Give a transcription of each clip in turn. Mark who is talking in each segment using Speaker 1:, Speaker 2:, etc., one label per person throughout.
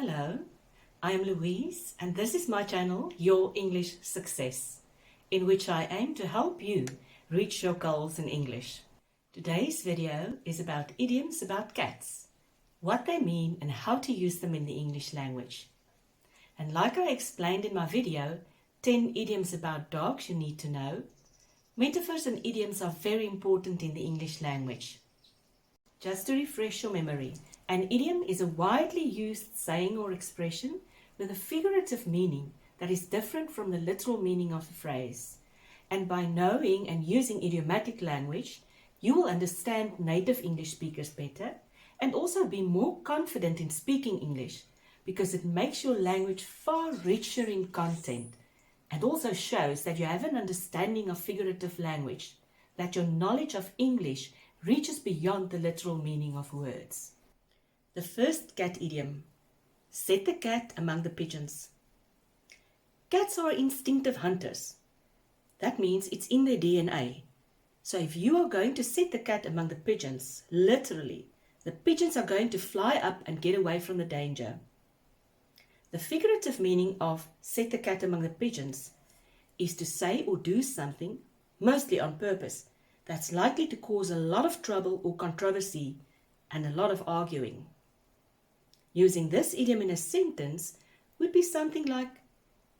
Speaker 1: Hello, I am Louise and this is my channel, Your English Success, in which I aim to help you reach your goals in English. Today's video is about idioms about cats, what they mean and how to use them in the English language. And like I explained in my video, 10 idioms about dogs you need to know, metaphors and idioms are very important in the English language. Just to refresh your memory, an idiom is a widely used saying or expression with a figurative meaning that is different from the literal meaning of the phrase. And by knowing and using idiomatic language, you will understand native English speakers better and also be more confident in speaking English because it makes your language far richer in content and also shows that you have an understanding of figurative language, that your knowledge of English reaches beyond the literal meaning of words. The first cat idiom, set the cat among the pigeons. Cats are instinctive hunters. That means it's in their DNA. So if you are going to set the cat among the pigeons, literally, the pigeons are going to fly up and get away from the danger. The figurative meaning of set the cat among the pigeons is to say or do something, mostly on purpose, that's likely to cause a lot of trouble or controversy and a lot of arguing. Using this idiom in a sentence would be something like,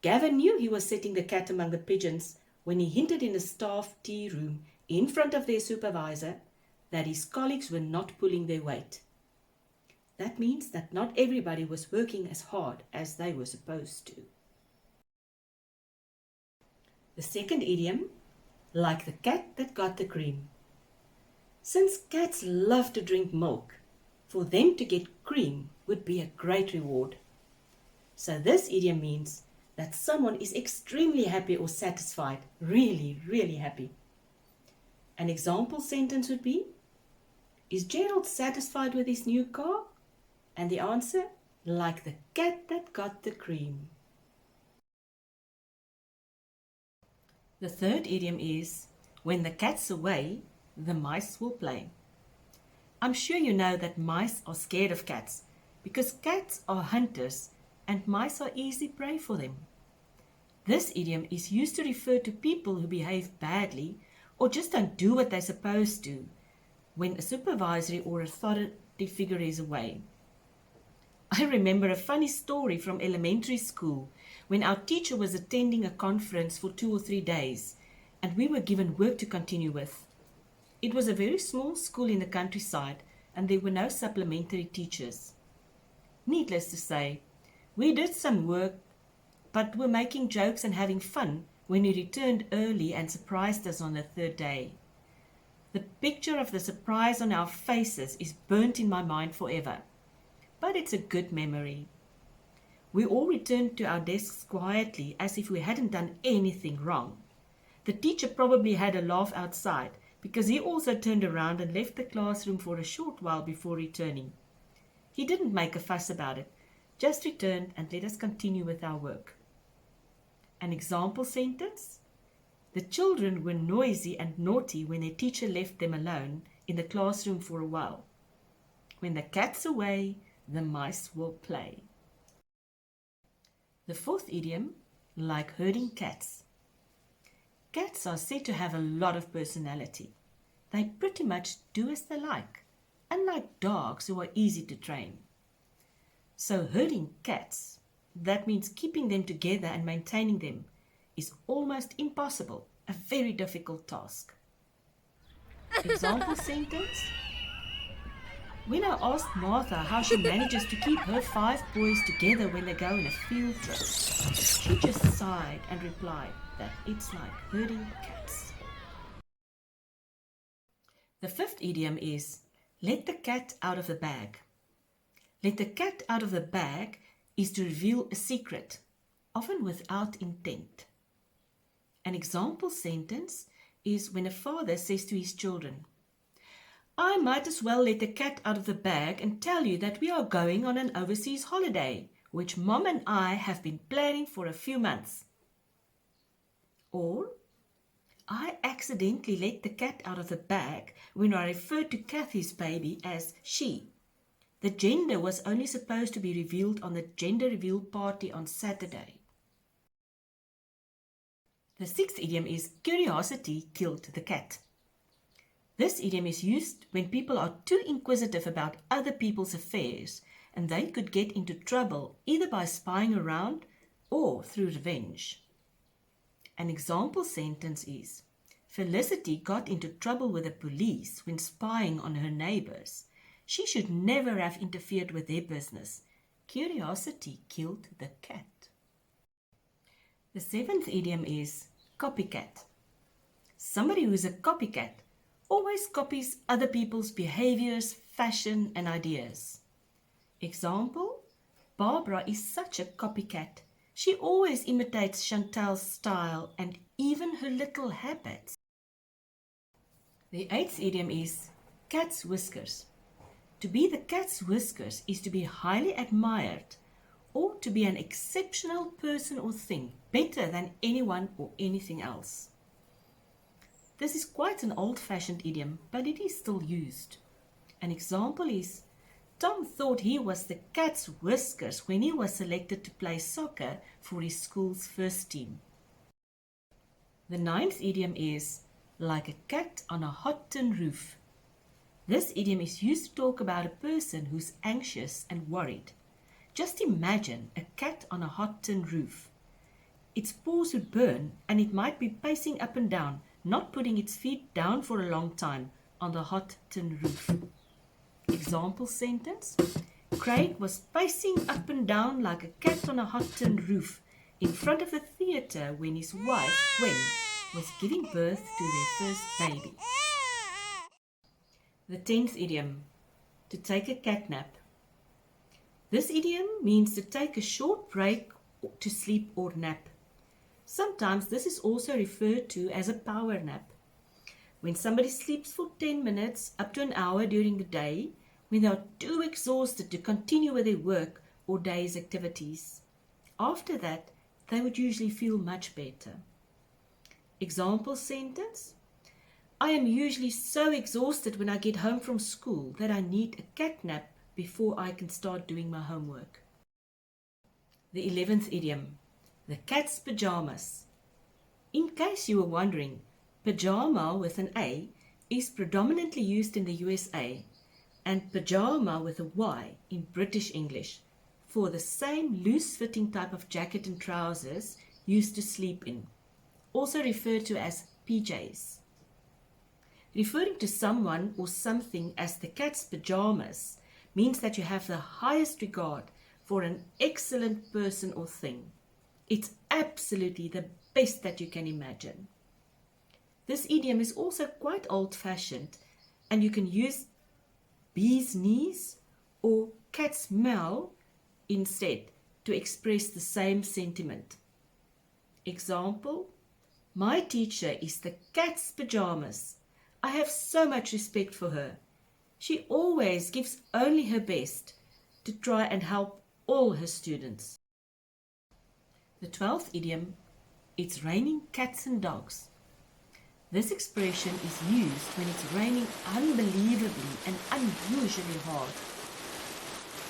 Speaker 1: Gavin knew he was setting the cat among the pigeons when he hinted in the staff tea room in front of their supervisor that his colleagues were not pulling their weight. That means that not everybody was working as hard as they were supposed to. The second idiom, like the cat that got the cream. Since cats love to drink milk, for them to get cream would be a great reward. So this idiom means that someone is extremely happy or satisfied, really, really happy. An example sentence would be, is Gerald satisfied with his new car? And the answer, like the cat that got the cream. The third idiom is, when the cat's away, the mice will play. I'm sure you know that mice are scared of cats because cats are hunters and mice are easy prey for them. This idiom is used to refer to people who behave badly or just don't do what they're supposed to when a supervisory or authority figure is away. I remember a funny story from elementary school when our teacher was attending a conference for 2 or 3 days and we were given work to continue with. It was a very small school in the countryside and there were no supplementary teachers. Needless to say, we did some work but were making jokes and having fun when we returned early and surprised us on the third day. The picture of the surprise on our faces is burnt in my mind forever. But it's a good memory. We all returned to our desks quietly as if we hadn't done anything wrong. The teacher probably had a laugh outside because he also turned around and left the classroom for a short while before returning. He didn't make a fuss about it, just returned and let us continue with our work. An example sentence? The children were noisy and naughty when their teacher left them alone in the classroom for a while. When the cat's away, the mice will play. The fourth idiom, like herding cats. Cats are said to have a lot of personality. They pretty much do as they like, unlike dogs who are easy to train. So herding cats, that means keeping them together and maintaining them, is almost impossible, a very difficult task. Example sentence? When I asked Martha how she manages to keep her 5 boys together when they go on a field trip, she just sighed and replied that it's like herding cats. The fifth idiom is, let the cat out of the bag. Let the cat out of the bag is to reveal a secret, often without intent. An example sentence is when a father says to his children, I might as well let the cat out of the bag and tell you that we are going on an overseas holiday, which Mom and I have been planning for a few months. Or, I accidentally let the cat out of the bag when I referred to Kathy's baby as she. The gender was only supposed to be revealed on the gender reveal party on Saturday. The sixth idiom is curiosity killed the cat. This idiom is used when people are too inquisitive about other people's affairs and they could get into trouble either by spying around or through revenge. An example sentence is, Felicity got into trouble with the police when spying on her neighbors. She should never have interfered with their business. Curiosity killed the cat. The seventh idiom is copycat. Somebody who is a copycat always copies other people's behaviors, fashion, and ideas. Example, Barbara is such a copycat. She always imitates Chantal's style and even her little habits. The eighth idiom is cat's whiskers. To be the cat's whiskers is to be highly admired or to be an exceptional person or thing, better than anyone or anything else. This is quite an old-fashioned idiom, but it is still used. An example is, Tom thought he was the cat's whiskers when he was selected to play soccer for his school's first team. The ninth idiom is, like a cat on a hot tin roof. This idiom is used to talk about a person who's anxious and worried. Just imagine a cat on a hot tin roof. Its paws would burn and it might be pacing up and down, not putting its feet down for a long time on the hot tin roof. Example sentence, Craig was pacing up and down like a cat on a hot tin roof in front of the theatre when his wife, Gwen, was giving birth to their first baby. The 10th idiom, to take a cat nap. This idiom means to take a short break to sleep or nap. Sometimes this is also referred to as a power nap. When somebody sleeps for 10 minutes up to an hour during the day, when they are too exhausted to continue with their work or day's activities. After that, they would usually feel much better. Example sentence, I am usually so exhausted when I get home from school that I need a cat nap before I can start doing my homework. The 11th idiom, the cat's pajamas. In case you were wondering, pajama with an A is predominantly used in the USA and pajama with a Y in British English for the same loose-fitting type of jacket and trousers used to sleep in, also referred to as PJs. Referring to someone or something as the cat's pajamas means that you have the highest regard for an excellent person or thing. It's absolutely the best that you can imagine. This idiom is also quite old-fashioned and you can use bee's knees or cat's meow instead to express the same sentiment. Example, my teacher is the cat's pajamas. I have so much respect for her. She always gives only her best to try and help all her students. The 12th idiom, it's raining cats and dogs. This expression is used when it's raining unbelievably and unusually hard.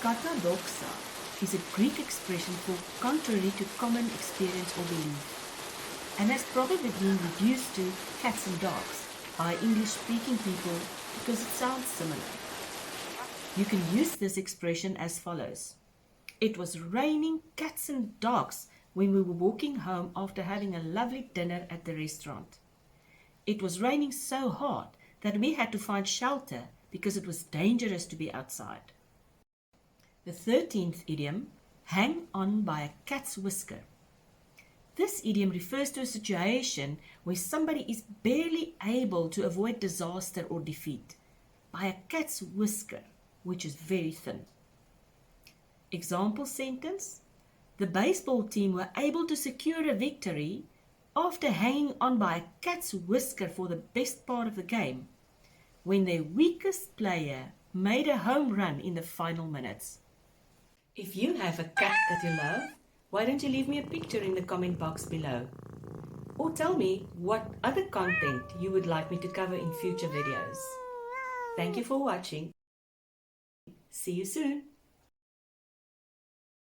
Speaker 1: Katadoxa is a Greek expression for contrary to common experience or belief, and has probably been reduced to cats and dogs by English-speaking people because it sounds similar. You can use this expression as follows. It was raining cats and dogs when we were walking home after having a lovely dinner at the restaurant. It was raining so hard that we had to find shelter because it was dangerous to be outside. The 13th idiom, hang on by a cat's whisker. This idiom refers to a situation where somebody is barely able to avoid disaster or defeat by a cat's whisker, which is very thin. Example sentence, the baseball team were able to secure a victory after hanging on by a cat's whisker for the best part of the game, when their weakest player made a home run in the final minutes. If you have a cat that you love, why don't you leave me a picture in the comment box below? Or tell me what other content you would like me to cover in future videos. Thank you for watching. See you soon.